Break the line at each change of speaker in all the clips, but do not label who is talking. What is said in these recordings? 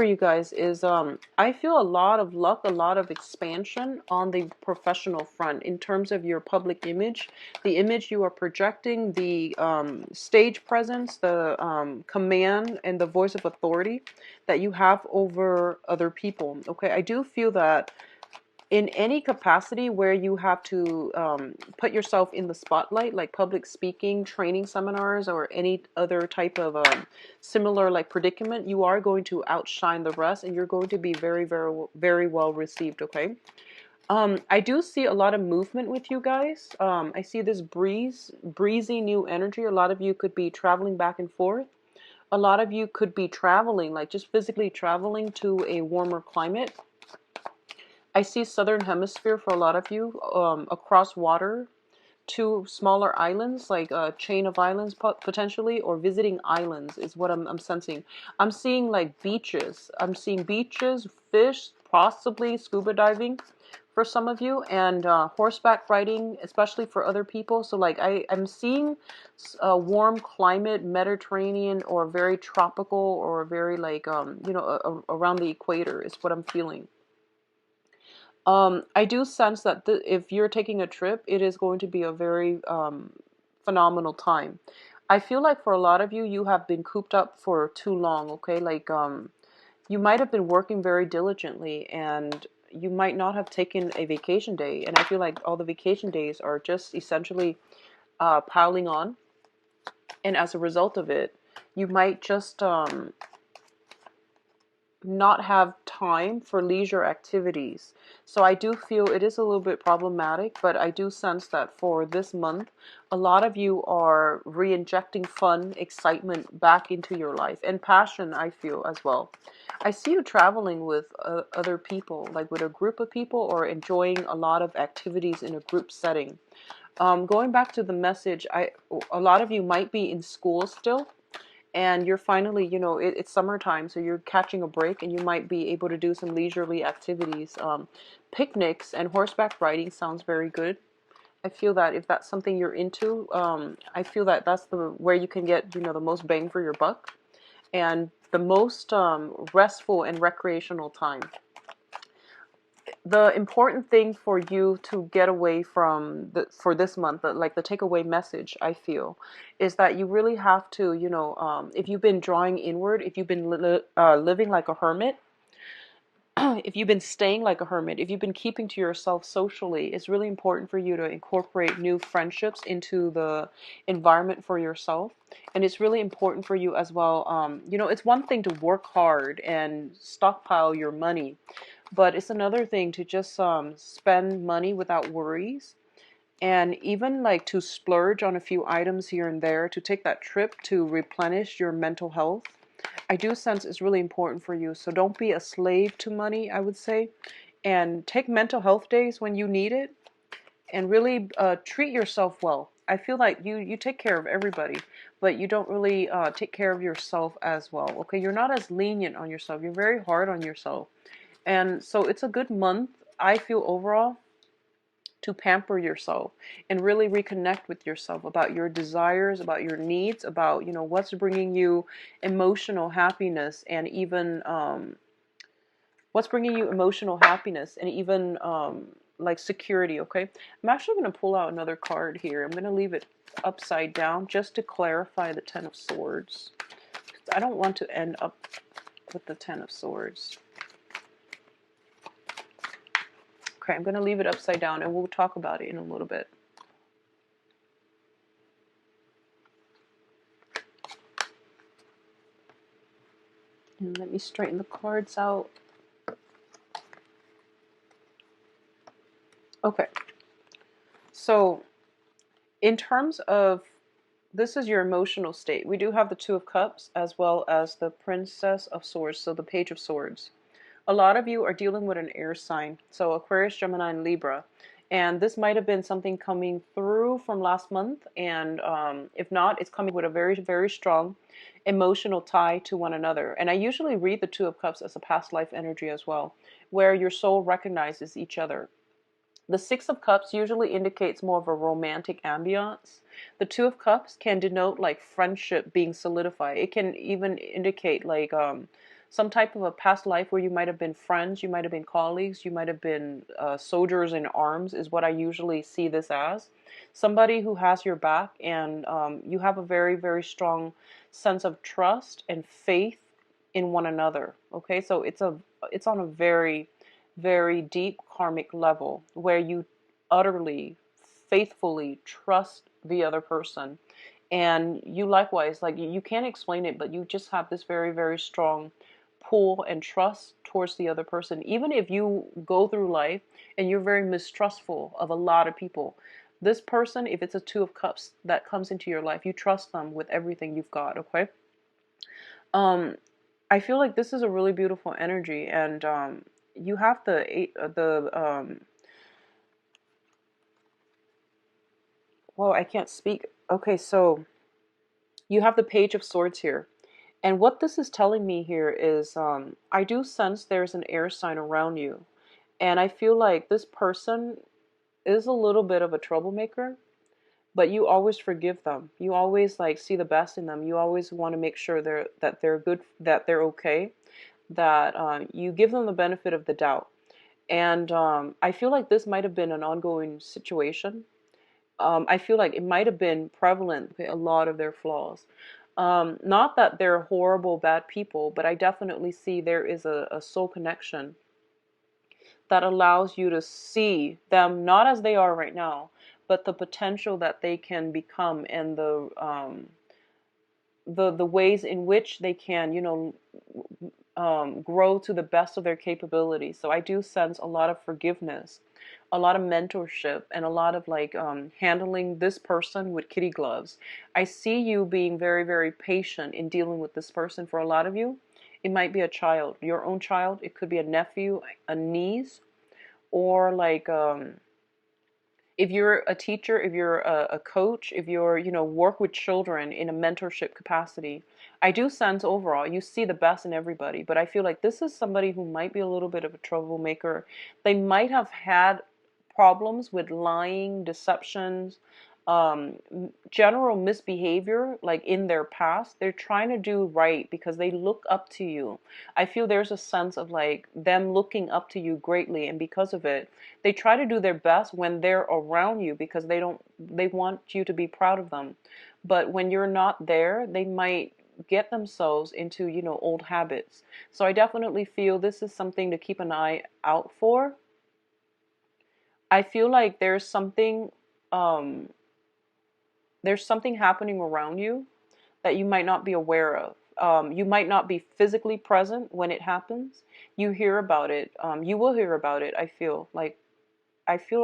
for you guys is I feel a lot of luck, a lot of expansion on the professional front in terms of your public image, the image you are projecting, the stage presence, the command and the voice of authority that you have over other people. Okay, I do feel that in any capacity where you have to put yourself in the spotlight, like public speaking, training seminars, or any other type of similar like predicament, you are going to outshine the rest, and you're going to be very, very, very well received. Okay. I do see a lot of movement with you guys. I see this breezy new energy. A lot of you could be traveling back and forth. A lot of you could be traveling, like just physically traveling to a warmer climate. I see southern hemisphere for a lot of you, across water to smaller islands, like a chain of islands potentially, or visiting islands is what I'm sensing. I'm seeing like beaches. I'm seeing beaches, fish, possibly scuba diving for some of you, and horseback riding, especially for other people. So like I'm seeing a warm climate, Mediterranean, or very tropical, or very like around the equator is what I'm feeling. I do sense that if you're taking a trip, it is going to be a very phenomenal time. I feel like for a lot of you, you have been cooped up for too long, okay? Like, you might have been working very diligently and you might not have taken a vacation day. And I feel like all the vacation days are just essentially piling on. And as a result of it, you might just not have time for leisure activities. So I do feel it is a little bit problematic, but I do sense that for this month, a lot of you are re-injecting fun, excitement back into your life, and passion, I feel as well. I see you traveling with other people, like with a group of people, or enjoying a lot of activities in a group setting. Going back to the message, a lot of you might be in school still, and you're finally, it's summertime, so you're catching a break, and you might be able to do some leisurely activities. Picnics and horseback riding sounds very good. I feel that if that's something you're into, I feel that that's the where you can get, the most bang for your buck, and the most restful and recreational time. The important thing for you to get away from for this month, like the takeaway message, I feel, is that you really have to, if you've been drawing inward, if you've been living like a hermit, if you've been staying like a hermit, if you've been keeping to yourself socially, it's really important for you to incorporate new friendships into the environment for yourself. And it's really important for you as well. It's one thing to work hard and stockpile your money, but it's another thing to just spend money without worries, and even like to splurge on a few items here and there, to take that trip to replenish your mental health. I do sense it's really important for you. So don't be a slave to money, I would say. And take mental health days when you need it, and really treat yourself well. I feel like you take care of everybody, but you don't really take care of yourself as well. Okay, you're not as lenient on yourself. You're very hard on yourself. And so it's a good month, I feel, overall, to pamper yourself and really reconnect with yourself about your desires, about your needs, about, what's bringing you emotional happiness, and even like security. Okay, I'm actually going to pull out another card here. I'm going to leave it upside down just to clarify the Ten of Swords. I don't want to end up with the Ten of Swords. Okay, I'm going to leave it upside down, and we'll talk about it in a little bit. And let me straighten the cards out. Okay, so in terms of, this is your emotional state. We do have the Two of Cups as well as the Princess of Swords, so the Page of Swords. A lot of you are dealing with an air sign, so Aquarius, Gemini, and Libra. And this might have been something coming through from last month, and if not, it's coming with a very, very strong emotional tie to one another. And I usually read the Two of Cups as a past life energy as well, where your soul recognizes each other. The Six of Cups usually indicates more of a romantic ambiance. The Two of Cups can denote like friendship being solidified. It can even indicate like some type of a past life where you might have been friends, you might have been colleagues, you might have been soldiers in arms, is what I usually see this as. Somebody who has your back, and you have a very, very strong sense of trust and faith in one another. Okay, so it's on a very, very deep karmic level where you utterly, faithfully trust the other person, and you likewise, like, you can't explain it, but you just have this very, very strong pull and trust towards the other person. Even if you go through life and you're very mistrustful of a lot of people, this person, if it's a two of cups that comes into your life, you trust them with everything you've got. Okay. um I feel like this is a really beautiful energy, and you have well, I can't speak. Okay, so you have the Page of Swords here. And what this is telling me here is, I do sense there's an air sign around you. And I feel like this person is a little bit of a troublemaker, but you always forgive them. You always like see the best in them. You always want to make sure they're good, that they're okay, that you give them the benefit of the doubt. And I feel like this might have been an ongoing situation. I feel like it might have been prevalent with a lot of their flaws. Not that they're horrible, bad people, but I definitely see there is a soul connection that allows you to see them not as they are right now, but the potential that they can become, and the ways in which they can, grow to the best of their capability. So I do sense a lot of forgiveness, a lot of mentorship, and a lot of like handling this person with kitty gloves. I see you being very, very patient in dealing with this person. For a lot of you, it might be a child, your own child. It could be a nephew, a niece, or like if you're a teacher, if you're a coach, if you're, work with children in a mentorship capacity, I do sense overall you see the best in everybody. But I feel like this is somebody who might be a little bit of a troublemaker. They might have had problems with lying, deceptions, um, general misbehavior, like in their past. They're trying to do right because they look up to you. I feel there's a sense of like them looking up to you greatly, and because of it, they try to do their best when they're around you because they want you to be proud of them. But when you're not there, they might get themselves into, old habits. So I definitely feel this is something to keep an eye out for. I feel like um there's something happening around you that you might not be aware of. You might not be physically present when it happens. You hear about it. You will hear about it. I feel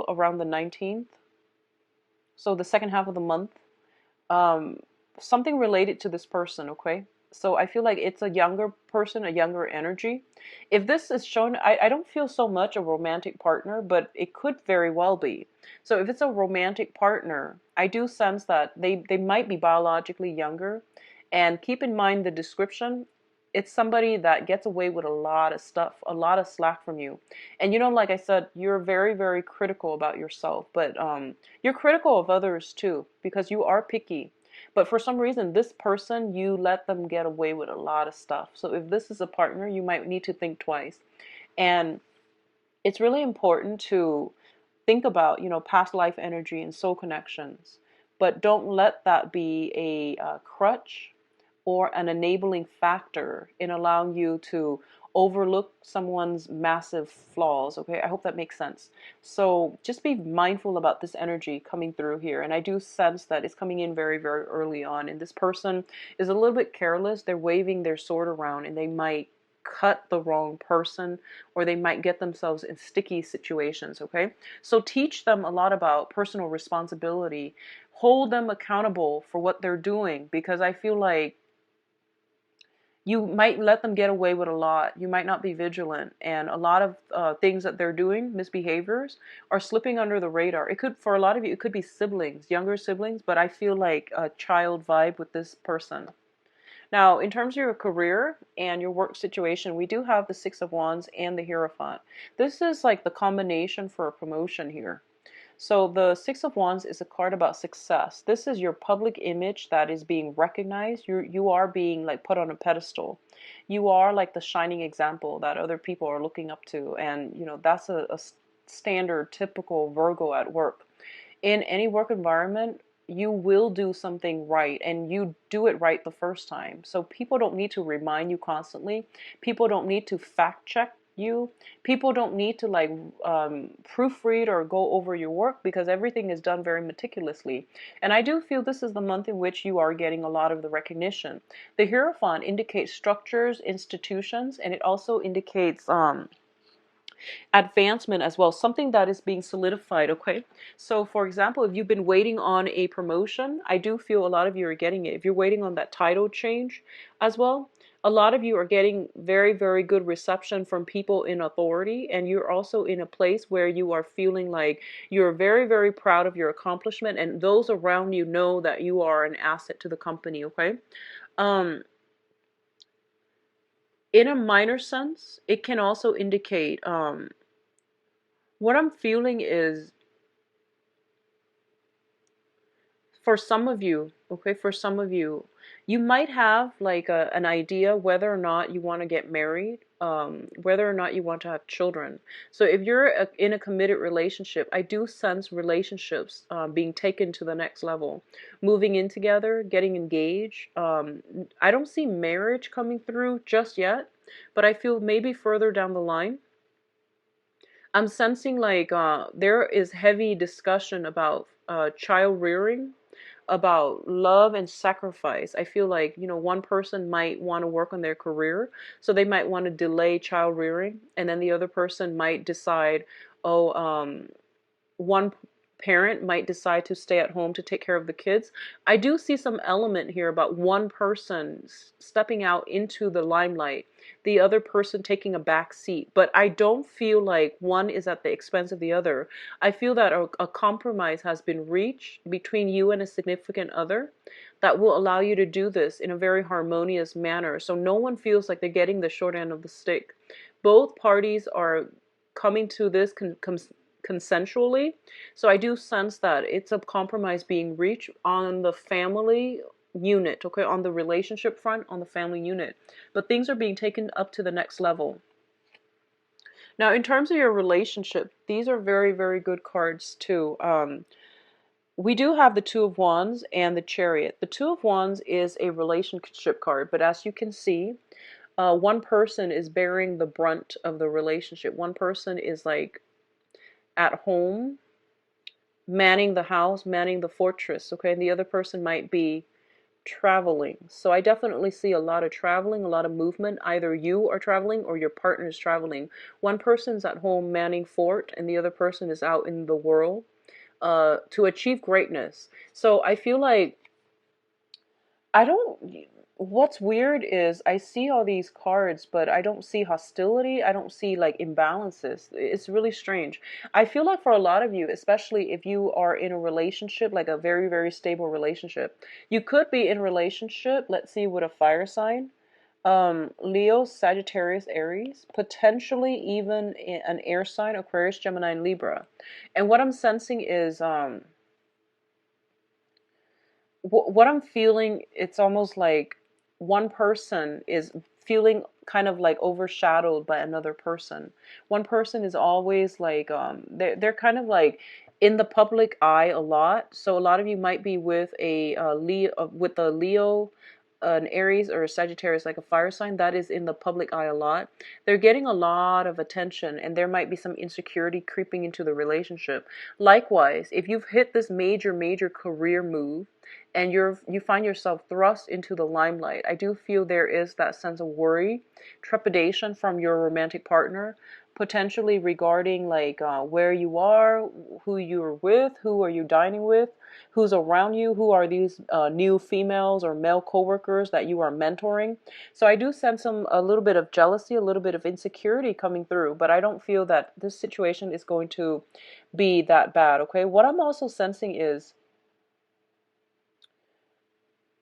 around the 19th, so the second half of the month, um, something related to this person, okay? So I feel like it's a younger person, a younger energy. If this is shown, I don't feel so much a romantic partner, but it could very well be. So if it's a romantic partner, I do sense that they might be biologically younger. And keep in mind the description. It's somebody that gets away with a lot of stuff, a lot of slack from you. And like I said, you're very, very critical about yourself, but you're critical of others too, because you are picky. But for some reason, this person, you let them get away with a lot of stuff. So if this is a partner, you might need to think twice. And it's really important to think about, past life energy and soul connections. But don't let that be a crutch or an enabling factor in allowing you to overlook someone's massive flaws. Okay, I hope that makes sense. So just be mindful about this energy coming through here. And I do sense that it's coming in very, very early on. And this person is a little bit careless. They're waving their sword around, and they might cut the wrong person, or they might get themselves in sticky situations. Okay, so teach them a lot about personal responsibility. Hold them accountable for what they're doing, because I feel like you might let them get away with a lot. You might not be vigilant, and a lot of things that they're doing, misbehaviors, are slipping under the radar. It could, for a lot of you, it could be siblings, younger siblings, but I feel like a child vibe with this person. Now, in terms of your career and your work situation, we do have the Six of Wands and the Hierophant. This is like the combination for a promotion here. So the Six of Wands is a card about success. This is your public image that is being recognized. You are being like put on a pedestal. You are like the shining example that other people are looking up to. And, that's a standard, typical Virgo at work. In any work environment, you will do something right and you do it right the first time. So people don't need to remind you constantly. People don't need to fact check you. People don't need to like proofread or go over your work because everything is done very meticulously. And I do feel this is the month in which you are getting a lot of the recognition. The Hierophant indicates structures, institutions, and it also indicates advancement as well, something that is being solidified. Okay, so for example, if you've been waiting on a promotion, I do feel a lot of you are getting it. If you're waiting on that title change as well, a lot of you are getting very, very good reception from people in authority, and you're also in a place where you are feeling like you're very, very proud of your accomplishment, and those around you know that you are an asset to the company. Okay, um in a minor sense, it can also indicate what I'm feeling is, for some of you, okay, for some of you, you might have like an idea whether or not you want to get married, whether or not you want to have children. So if you're in a committed relationship, I do sense relationships being taken to the next level, moving in together, getting engaged. I don't see marriage coming through just yet, but I feel maybe further down the line. I'm sensing like there is heavy discussion about child rearing, about love and sacrifice. I feel like, one person might want to work on their career, so they might want to delay child rearing, and then the other person might decide, oh, one parent might decide to stay at home to take care of the kids. I do see some element here about one person stepping out into the limelight, the other person taking a back seat. But I don't feel like one is at the expense of the other. I feel that a compromise has been reached between you and a significant other that will allow you to do this in a very harmonious manner. So no one feels like they're getting the short end of the stick. Both parties are coming to this consensually. So I do sense that it's a compromise being reached on the family unit, okay, on the relationship front, on the family unit. But things are being taken up to the next level. Now, in terms of your relationship, these are very, very good cards too. We do have the Two of Wands and the Chariot. The Two of Wands is a relationship card, but as you can see, one person is bearing the brunt of the relationship. One person is like at home, manning the house, manning the fortress, okay? And the other person might be traveling. So I definitely see a lot of traveling, a lot of movement. Either you are traveling or your partner is traveling. One person's at home manning fort and the other person is out in the world to achieve greatness. So I feel like I don't. What's weird is I see all these cards, but I don't see hostility. I don't see like imbalances. It's really strange. I feel like for a lot of you, especially if you are in a relationship, like a very, very stable relationship, you could be in a relationship, let's see, with a fire sign. Leo, Sagittarius, Aries, potentially even an air sign, Aquarius, Gemini, and Libra. And what I'm sensing is what I'm feeling, it's almost like one person is feeling kind of like overshadowed by another person. One person is always like they're kind of like in the public eye a lot. So a lot of you might be with a Leo, an Aries or a Sagittarius, like a fire sign that is in the public eye a lot. They're getting a lot of attention, and there might be some insecurity creeping into the relationship. Likewise, if you've hit this major, major career move and you find yourself thrust into the limelight, I do feel there is that sense of worry, trepidation from your romantic partner, potentially regarding like where you are, who you're with, who are you dining with, who's around you, who are these new females or male coworkers that you are mentoring. So I do sense a little bit of jealousy, a little bit of insecurity coming through, but I don't feel that this situation is going to be that bad, okay? What I'm also sensing is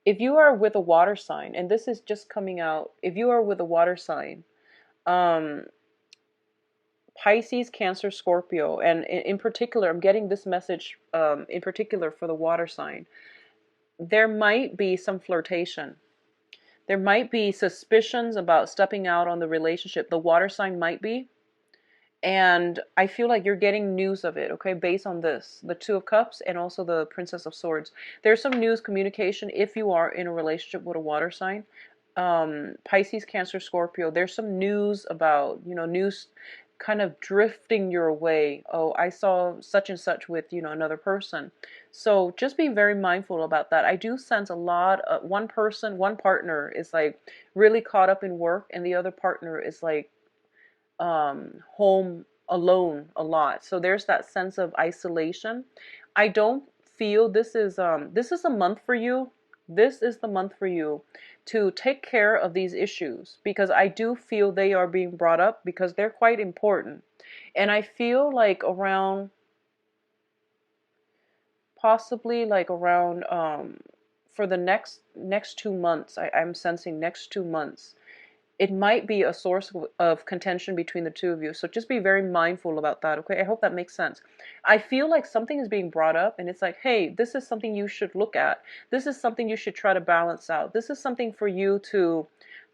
if you are with a water sign, and this is just coming out, if you are with a water sign, um, Pisces, Cancer, Scorpio, and in particular, I'm getting this message in particular for the water sign. There might be some flirtation. There might be suspicions about stepping out on the relationship. The water sign might be. And I feel like you're getting news of it, okay, based on this, the Two of Cups and also the Princess of Swords. There's some news communication if you are in a relationship with a water sign. Pisces, Cancer, Scorpio. There's some news about, news kind of drifting your way. Oh, I saw such and such with, another person. So just be very mindful about that. I do sense a lot of one partner is like really caught up in work, and the other partner is like home alone a lot. So there's that sense of isolation. I don't feel this is a month for you. This is the month for you to take care of these issues, because I do feel they are being brought up because they're quite important. And I feel like around, possibly like around for the next 2 months, I'm sensing next 2 months, it might be a source of contention between the two of you. So just be very mindful about that, okay? I hope that makes sense. I feel like something is being brought up and it's like, hey, this is something you should look at. This is something you should try to balance out. This is something for you to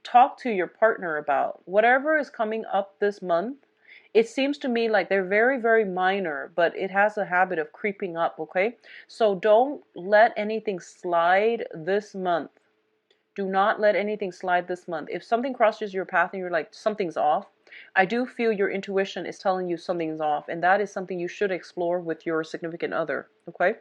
talk to your partner about. Whatever is coming up this month, it seems to me like they're very, very minor, but it has a habit of creeping up, okay? So don't let anything slide this month. Do not let anything slide this month. If something crosses your path and you're like, something's off, I do feel your intuition is telling you something's off, and that is something you should explore with your significant other, okay?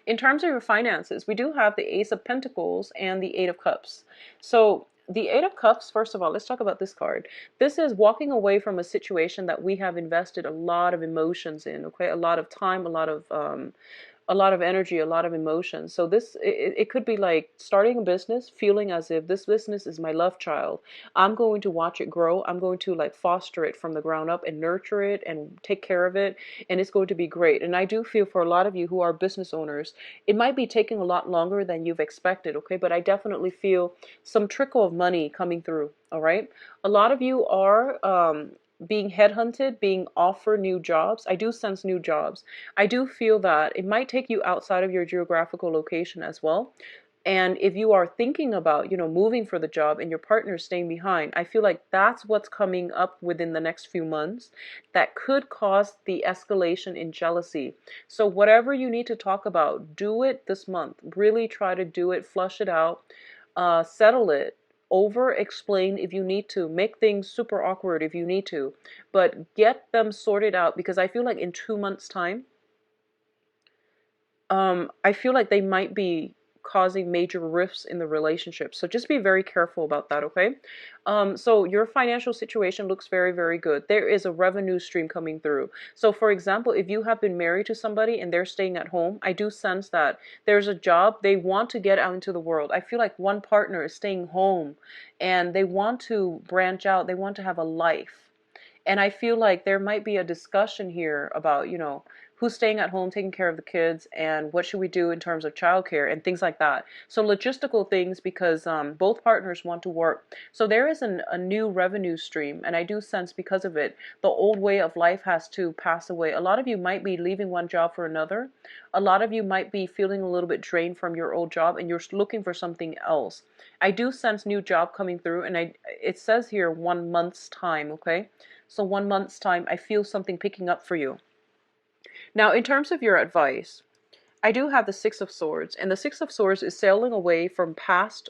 In terms of your finances, we do have the Ace of Pentacles and the Eight of Cups. So the Eight of Cups, first of all, let's talk about this card. This is walking away from a situation that we have invested a lot of emotions in, okay? A lot of time, a lot of energy, a lot of emotion. So it could be like starting a business, feeling as if this business is my love child. I'm going to watch it grow. I'm going to like foster it from the ground up and nurture it and take care of it. And it's going to be great. And I do feel for a lot of you who are business owners, it might be taking a lot longer than you've expected. Okay. But I definitely feel some trickle of money coming through. All right. A lot of you are, being headhunted, being offered new jobs. I do sense new jobs. I do feel that it might take you outside of your geographical location as well. And if you are thinking about, moving for the job and your partner staying behind, I feel like that's what's coming up within the next few months that could cause the escalation in jealousy. So whatever you need to talk about, do it this month. Really try to do it, flush it out, settle it. Over explain if you need to, make things super awkward if you need to, but get them sorted out, because I feel like in 2 months time, I feel like they might be causing major rifts in the relationship. So just be very careful about that, okay? So your financial situation looks very, very good. There is a revenue stream coming through. So for example, if you have been married to somebody and they're staying at home, I do sense that there's a job they want to get out into the world. I feel like one partner is staying home and they want to branch out. They want to have a life. And I feel like there might be a discussion here about, who's staying at home taking care of the kids and what should we do in terms of childcare and things like that. So logistical things, because both partners want to work. So there is a new revenue stream, and I do sense because of it, the old way of life has to pass away. A lot of you might be leaving one job for another. A lot of you might be feeling a little bit drained from your old job and you're looking for something else. I do sense new job coming through, and it says here 1 month's time, okay? So 1 month's time, I feel something picking up for you. Now, in terms of your advice, I do have the Six of Swords, and the Six of Swords is sailing away from past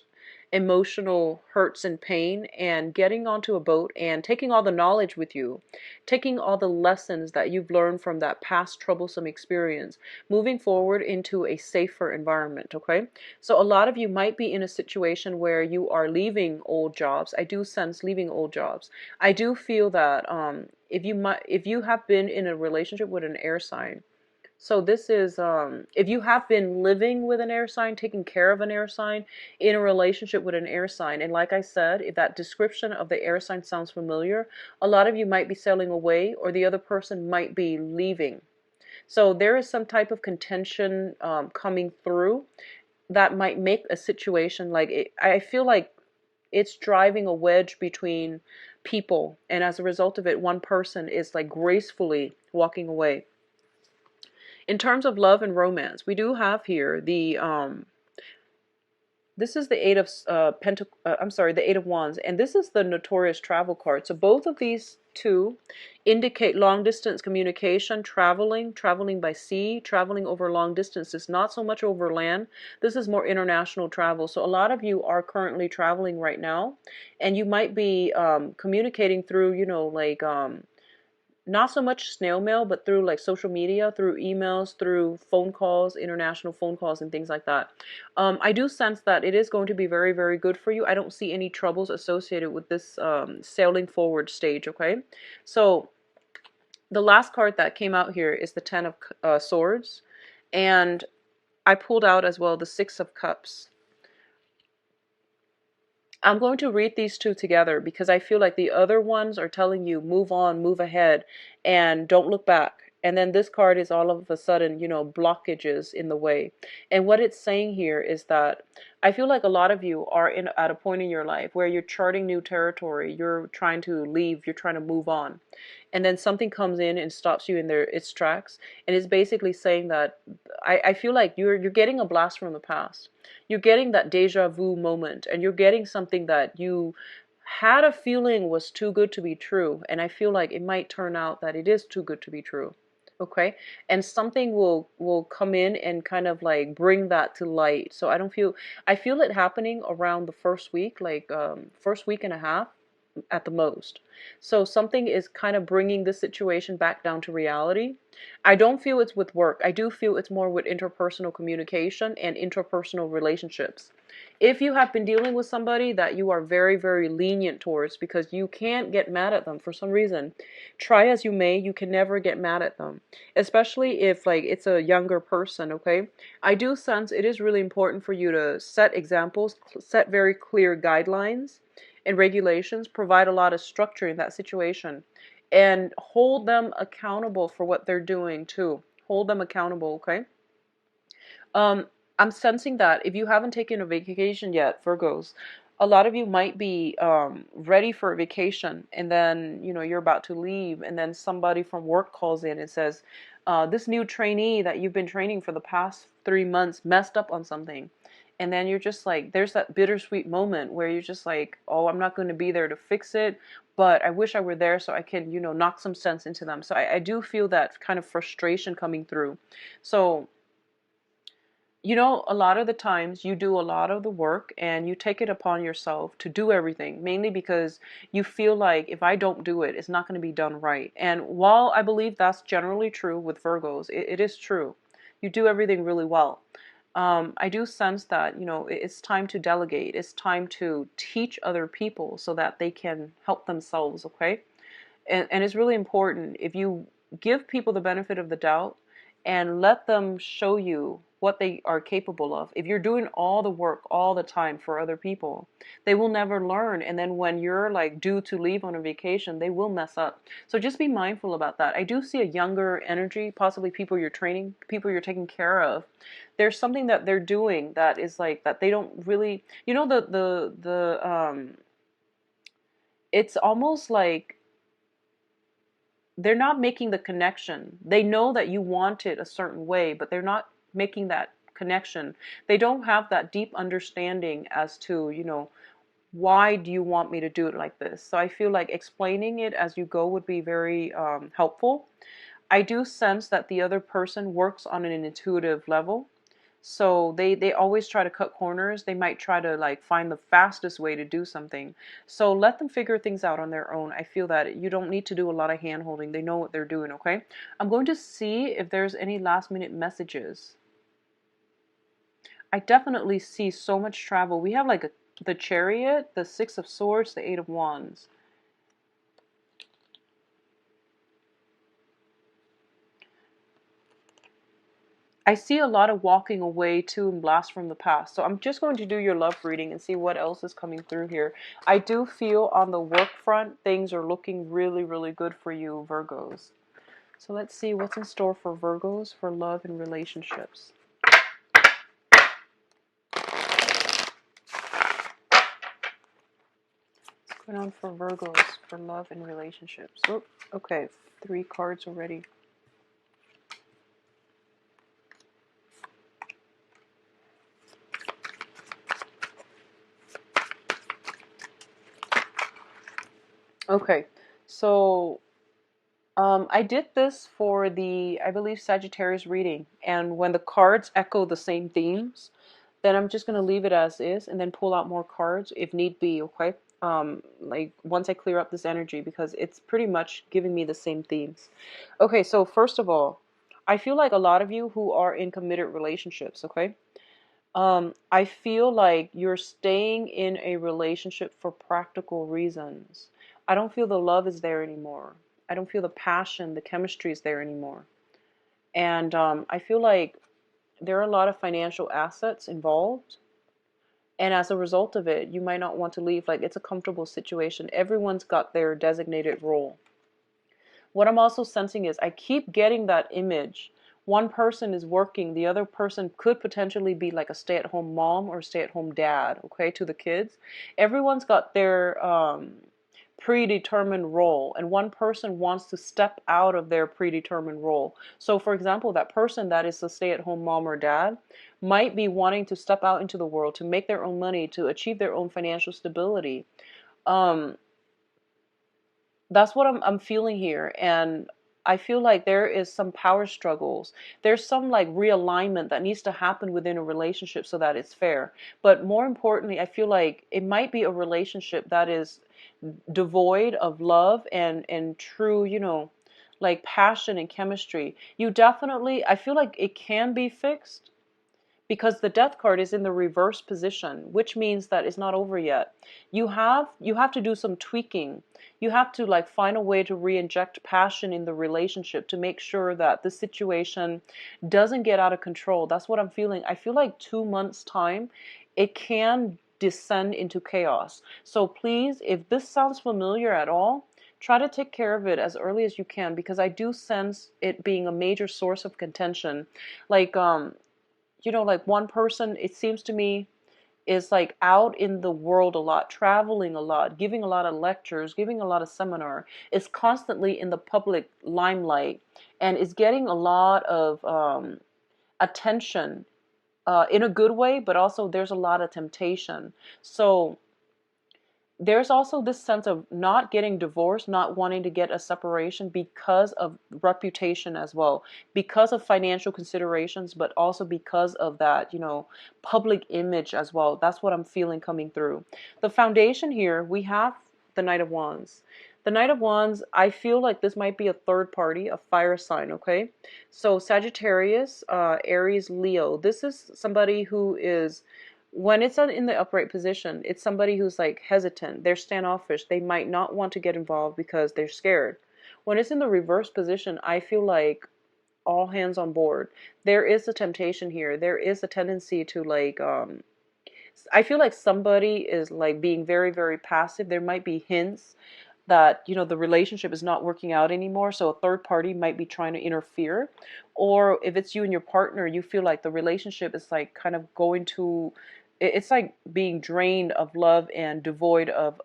emotional hurts and pain and getting onto a boat and taking all the knowledge with you, taking all the lessons that you've learned from that past troublesome experience, moving forward into a safer environment, okay? So a lot of you might be in a situation where you are leaving old jobs. I do sense leaving old jobs. I do feel that if you have been in a relationship with an air sign, so this is, if you have been living with an air sign, taking care of an air sign, in a relationship with an air sign, and like I said, if that description of the air sign sounds familiar, a lot of you might be sailing away or the other person might be leaving. So there is some type of contention coming through that might make a situation like it, I feel like it's driving a wedge between people, and as a result of it, one person is like gracefully walking away. In terms of love and romance, we do have here This is the Eight of the Eight of Wands, and this is the notorious travel card. So both of these two indicate long distance communication, traveling by sea, traveling over long distances, not so much over land. This is more international travel. So a lot of you are currently traveling right now, and you might be communicating through, like not so much snail mail, but through like social media, through emails, through phone calls, international phone calls, and things like that. I do sense that it is going to be very, very good for you. I don't see any troubles associated with this sailing forward stage, okay? So the last card that came out here is the Ten of Swords, and I pulled out as well the Six of Cups. I'm going to read these two together because I feel like the other ones are telling you move on, move ahead, and don't look back. And then this card is all of a sudden, blockages in the way. And what it's saying here is that I feel like a lot of you are at a point in your life where you're charting new territory. You're trying to leave. You're trying to move on. And then something comes in and stops you in its tracks. And it's basically saying that I feel like you're getting a blast from the past. You're getting that deja vu moment, and you're getting something that you had a feeling was too good to be true, and I feel like it might turn out that it is too good to be true. Okay, and something will come in and kind of like bring that to light. So I feel it happening around the first week, like first week and a half at the most. So something is kind of bringing this situation back down to reality. I don't feel it's with work. I do feel it's more with interpersonal communication and interpersonal relationships. If you have been dealing with somebody that you are very, very lenient towards because you can't get mad at them for some reason, try as you may, you can never get mad at them. Especially if like it's a younger person, okay? I do sense it is really important for you to set examples, set very clear guidelines and regulations, provide a lot of structure in that situation, and hold them accountable for what they're doing too. Hold them accountable, okay? Um, I'm sensing that if you haven't taken a vacation yet, Virgos, a lot of you might be ready for a vacation, and then you're about to leave, and then somebody from work calls in and says, "This new trainee that you've been training for the past 3 months messed up on something." And then you're just like, there's that bittersweet moment where you're just like, oh, I'm not going to be there to fix it, but I wish I were there so I can, knock some sense into them. So I do feel that kind of frustration coming through. So a lot of the times you do a lot of the work and you take it upon yourself to do everything, mainly because you feel like if I don't do it, it's not going to be done right. And while I believe that's generally true with Virgos, it is true. You do everything really well. I do sense that, it's time to delegate. It's time to teach other people so that they can help themselves, okay? And it's really important if you give people the benefit of the doubt and let them show you what they are capable of. If you're doing all the work all the time for other people, they will never learn. And then when you're like due to leave on a vacation, they will mess up. So just be mindful about that. I do see a younger energy, possibly people you're training, people you're taking care of. There's something that they're doing that is like that they don't really, it's almost like they're not making the connection. They know that you want it a certain way, but they're not making that connection. They don't have that deep understanding as to, why do you want me to do it like this? So I feel like explaining it as you go would be very helpful. I do sense that the other person works on an intuitive level. So they always try to cut corners. They might try to like find the fastest way to do something. So let them figure things out on their own. I feel that you don't need to do a lot of hand holding. They know what they're doing, okay? I'm going to see if there's any last minute messages. I definitely see so much travel. We have like the Chariot, the Six of Swords, the Eight of Wands. I see a lot of walking away too and blast from the past. So I'm just going to do your love reading and see what else is coming through here. I do feel on the work front, things are looking really, really good for you, Virgos. So let's see what's in store for Virgos for love and relationships. What's going on for Virgos for love and relationships? Oh, okay, 3 cards already. Okay, so I did this for the, I believe, Sagittarius reading, and when the cards echo the same themes, then I'm just going to leave it as is and then pull out more cards if need be, okay? Like once I clear up this energy, because it's pretty much giving me the same themes. Okay, so first of all, I feel like a lot of you who are in committed relationships, okay? I feel like you're staying in a relationship for practical reasons. I don't feel the love is there anymore. I don't feel the passion, the chemistry is there anymore. And I feel like there are a lot of financial assets involved. And as a result of it, you might not want to leave. Like, it's a comfortable situation. Everyone's got their designated role. What I'm also sensing is I keep getting that image. One person is working, the other person could potentially be like a stay-at-home mom or stay-at-home dad, okay, to the kids. Everyone's got their predetermined role, and one person wants to step out of their predetermined role. So, for example, that person that is a stay-at-home mom or dad might be wanting to step out into the world to make their own money, to achieve their own financial stability. Um, that's what I'm feeling here. And I feel like there is some power struggles. There's some like realignment that needs to happen within a relationship so that it's fair. But more importantly, I feel like it might be a relationship that is devoid of love and true, like passion and chemistry. You definitely, I feel like it can be fixed because the death card is in the reverse position, which means that it's not over yet. You have to do some tweaking. You have to like find a way to re-inject passion in the relationship to make sure that the situation doesn't get out of control. That's what I'm feeling. I feel like 2 months time it can descend into chaos. So please, if this sounds familiar at all, try to take care of it as early as you can, because I do sense it being a major source of contention. Like like one person, it seems to me, is like out in the world a lot, traveling a lot, giving a lot of lectures, giving a lot of seminar, is constantly in the public limelight, and is getting a lot of attention in a good way, but also there's a lot of temptation. So there's also this sense of not getting divorced, not wanting to get a separation because of reputation as well, because of financial considerations, but also because of that, public image as well. That's what I'm feeling coming through. The foundation here, we have the Knight of Wands. The Knight of Wands, I feel like this might be a third party, a fire sign, okay? So Sagittarius, Aries, Leo. This is somebody who is, when it's in the upright position, it's somebody who's like hesitant. They're standoffish. They might not want to get involved because they're scared. When it's in the reverse position, I feel like all hands on board. There is a temptation here. There is a tendency to like, I feel like somebody is like being very, very passive. There might be hints that the relationship is not working out anymore, so a third party might be trying to interfere. Or if it's you and your partner, you feel like the relationship is like kind of going to, it's like being drained of love and devoid of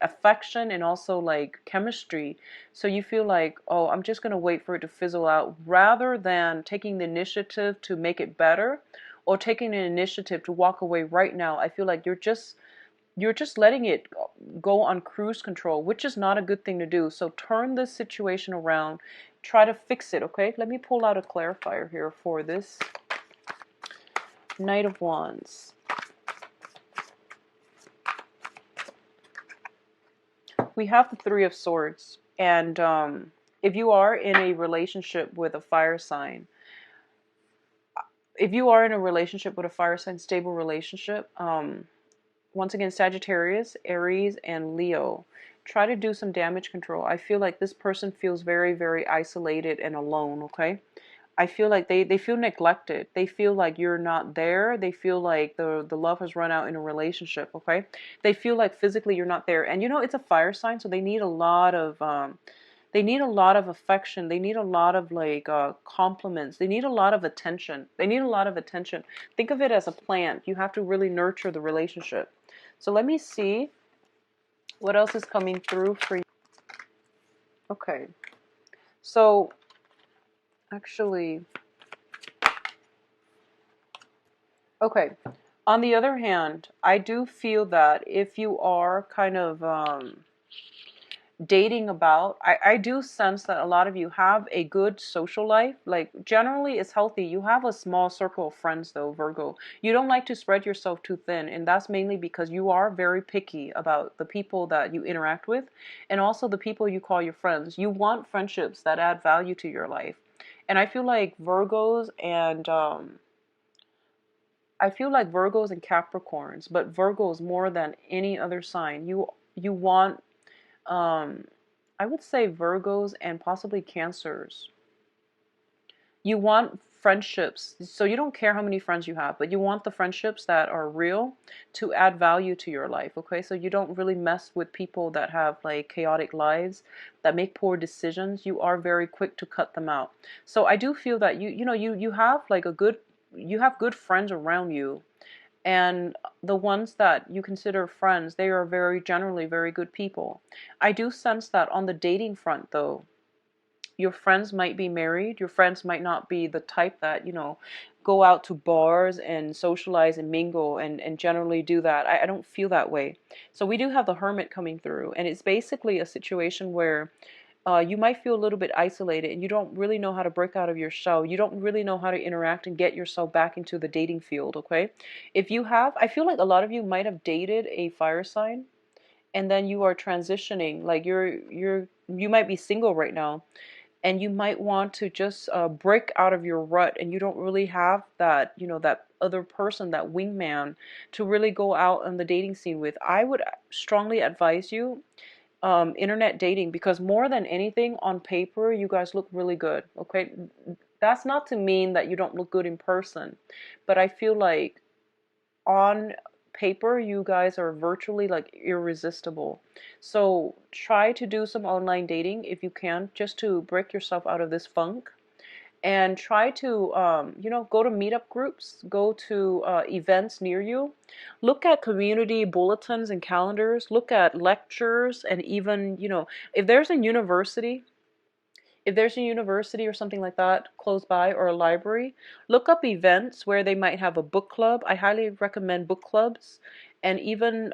affection and also like chemistry. So you feel like, oh, I'm just going to wait for it to fizzle out, rather than taking the initiative to make it better, or taking an initiative to walk away right now. I feel like you're just letting it go on cruise control, which is not a good thing to do. So turn this situation around. Try to fix it, okay? Let me pull out a clarifier here for this Knight of Wands. We have the Three of Swords. And if you are in a relationship with a fire sign, stable relationship, once again, Sagittarius, Aries, and Leo, try to do some damage control. I feel like this person feels very, very isolated and alone, okay? I feel like they feel neglected. They feel like you're not there. They feel like the love has run out in a relationship, okay? They feel like physically you're not there. And it's a fire sign, so they need a lot of affection. They need a lot of like compliments. They need a lot of attention. Think of it as a plant. You have to really nurture the relationship. So let me see what else is coming through for you. Okay. So actually, okay. On the other hand, I do feel that if you are kind of dating about. I do sense that a lot of you have a good social life. Like generally it's healthy. You have a small circle of friends though, Virgo. You don't like to spread yourself too thin, and that's mainly because you are very picky about the people that you interact with and also the people you call your friends. You want friendships that add value to your life. And I feel like Virgos and Capricorns, but Virgos more than any other sign. You want um I would say Virgos and possibly Cancers. You want friendships. So you don't care how many friends you have, but you want the friendships that are real to add value to your life, okay? So you don't really mess with people that have like chaotic lives, that make poor decisions. You are very quick to cut them out. So I do feel that you have like you have good friends around you, and the ones that you consider friends, they are very generally very good people. I do sense that on the dating front though, your friends might be married. Your friends might not be the type that, go out to bars and socialize and mingle and generally do that. I don't feel that way. So we do have the Hermit coming through, and it's basically a situation where you might feel a little bit isolated and you don't really know how to break out of your shell. You don't really know how to interact and get yourself back into the dating field, okay? If you have, I feel like a lot of you might have dated a fire sign and then you are transitioning. Like you might be single right now and you might want to just break out of your rut, and you don't really have that, that other person, that wingman to really go out on the dating scene with. I would strongly advise you internet dating, because more than anything, on paper you guys look really good, okay? That's not to mean that you don't look good in person, but I feel like on paper you guys are virtually like irresistible. So try to do some online dating if you can, just to break yourself out of this funk, and try to go to meetup groups, go to events near you, look at community bulletins and calendars, look at lectures, and even if there's a university, or something like that close by, or a library, look up events where they might have a book club. I highly recommend book clubs. And even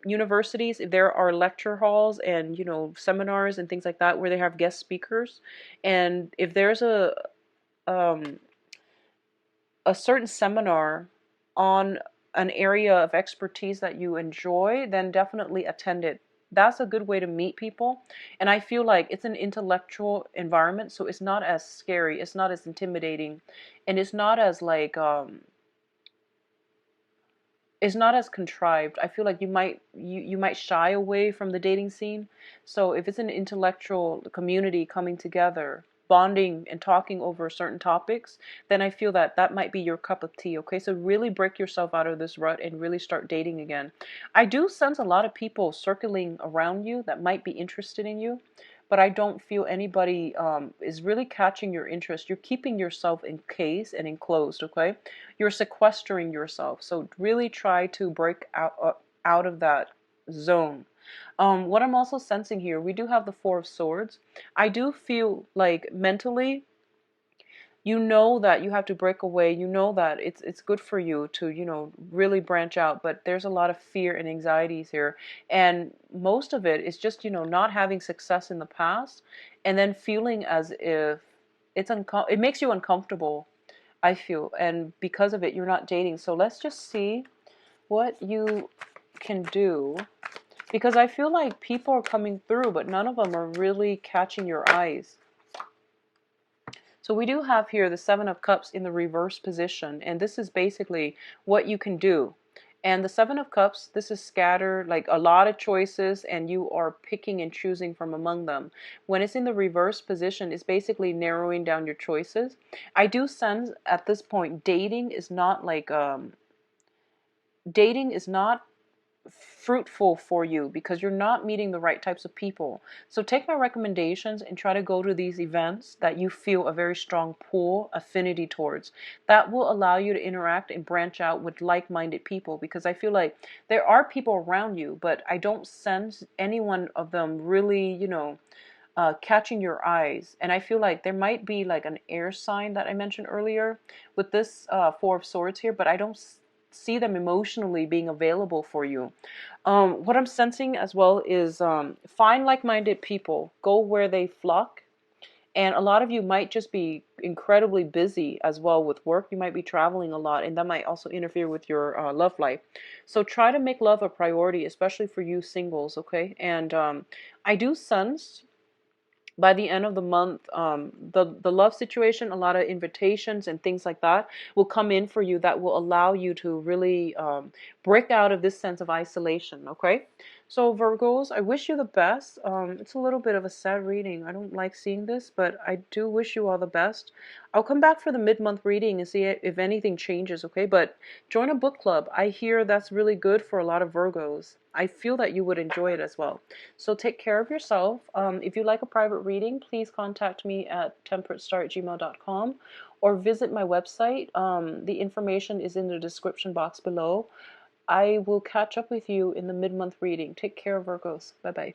universities, if there are lecture halls and seminars and things like that where they have guest speakers, and if there's um, a certain seminar on an area of expertise that you enjoy, then definitely attend it. That's a good way to meet people. And I feel like it's an intellectual environment, so it's not as scary, it's not as intimidating, and it's not as contrived. I feel like you might shy away from the dating scene. So if it's an intellectual community coming together, bonding and talking over certain topics, then I feel that that might be your cup of tea. Okay, so really break yourself out of this rut and really start dating again. I do sense a lot of people circling around you that might be interested in you, but I don't feel anybody is really catching your interest. You're keeping yourself encased and enclosed, okay? You're sequestering yourself. So really try to break out of that zone. What I'm also sensing here, we do have the Four of Swords. I do feel like mentally, you know that you have to break away. You know that it's good for you to, really branch out, but there's a lot of fear and anxieties here. And most of it is just, not having success in the past and then feeling as if it makes you uncomfortable, I feel. And because of it, you're not dating. So let's just see what you can do, because I feel like people are coming through, but none of them are really catching your eyes. So we do have here the Seven of Cups in the reverse position, and this is basically what you can do. And the Seven of Cups, this is scattered, like a lot of choices, and you are picking and choosing from among them. When it's in the reverse position, it's basically narrowing down your choices. I do sense at this point, dating is not fruitful for you because you're not meeting the right types of people. So take my recommendations and try to go to these events that you feel a very strong pull, affinity towards. That will allow you to interact and branch out with like-minded people, because I feel like there are people around you, but I don't sense any one of them really, catching your eyes. And I feel like there might be like an air sign that I mentioned earlier with this Four of Swords here, but I don't see them emotionally being available for you. What I'm sensing as well is find like-minded people, go where they flock. And a lot of you might just be incredibly busy as well with work. You might be traveling a lot, and that might also interfere with your love life. So try to make love a priority, especially for you singles, okay? And I do sense by the end of the month, the love situation, a lot of invitations and things like that will come in for you that will allow you to really break out of this sense of isolation. Okay, so Virgos, I wish you the best. It's a little bit of a sad reading. I don't like seeing this, but I do wish you all the best. I'll come back for the mid-month reading and see if anything changes. Okay, but join a book club. I hear that's really good for a lot of Virgos. I feel that you would enjoy it as well. So take care of yourself. If you like a private reading, please contact me at temperatestar@gmail.com or visit my website. The information is in the description box below. I will catch up with you in the mid-month reading. Take care, Virgos. Bye-bye.